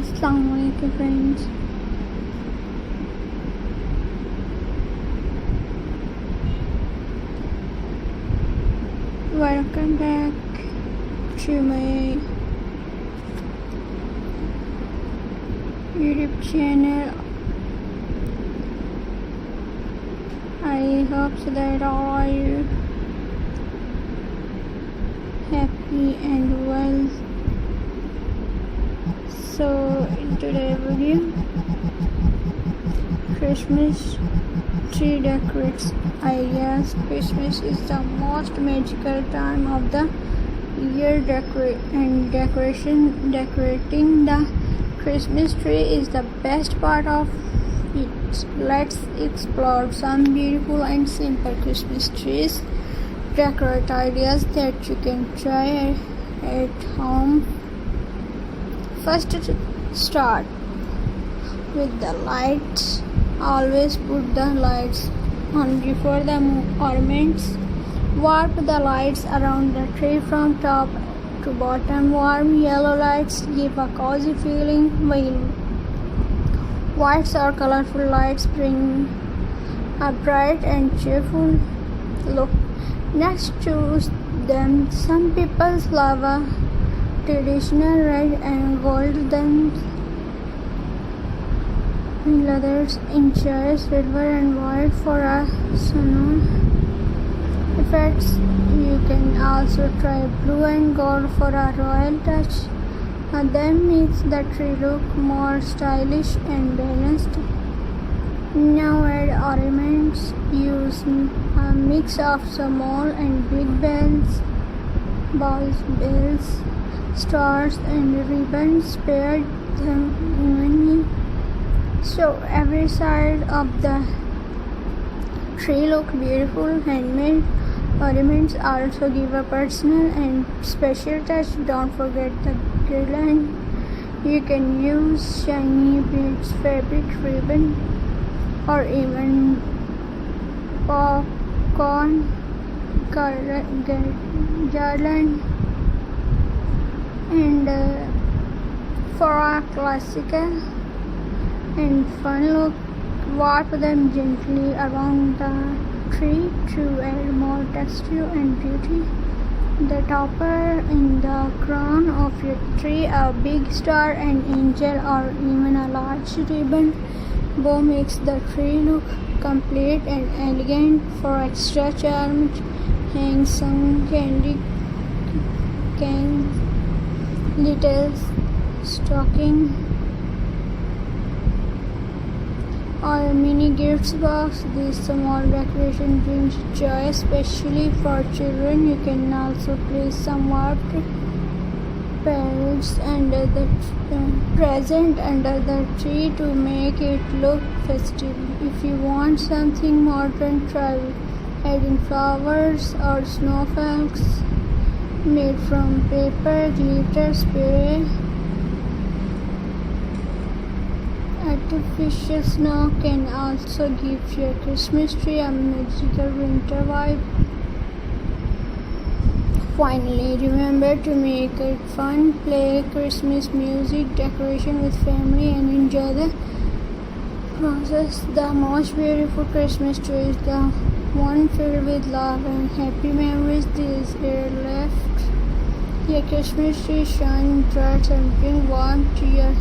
Assalamualaikum friends. Welcome back to my YouTube channel. I hope so that all are you happy and well. So in today's video, Christmas tree decorates ideas. Christmas is the most magical time of the year. Decorating the Christmas tree is the best part of it. Let's explore some beautiful and simple Christmas trees decorate ideas that you can try at home. First, start with the lights. Always put the lights on before the ornaments. Warp the lights around the tree from top to bottom. Warm yellow lights give a cozy feeling, while whites or colorful lights bring a bright and cheerful look. Next, choose them. Some people love a traditional red and gold themes, while others enjoy silver and white for a sunny effects. You can also try blue and gold for a royal touch. Them makes the tree look more stylish and balanced. Now add ornaments. Use a mix of small and big bells, stars, and ribbons. Pair them evenly so every side of the tree look beautiful. Handmade ornaments also give a personal and special touch. Don't forget the guirland. You can use shiny beads, fabric, ribbon, or even popcorn garland. And for a classical and fun look, warp them gently around the tree to add more texture and beauty. The topper in the crown of your tree, a big star, an angel, or even a large ribbon bow makes the tree look complete and elegant. For extra charm, hang some candy canes, little stocking, or a mini gifts box. This small decoration brings joy, especially for children. You can also place some warped petals under the present under the tree to make it look festive. If you want something modern, try adding flowers or snowflakes made from paper, glitter, spray. Artificial snow can also give your Christmas tree a magical winter vibe. Finally, remember to make it fun. Play Christmas music, decoration with family, and enjoy the process. The most beautiful Christmas tree is the one filled with love and happy memories. This year left your Christmas tree shine bright and bring warmth to your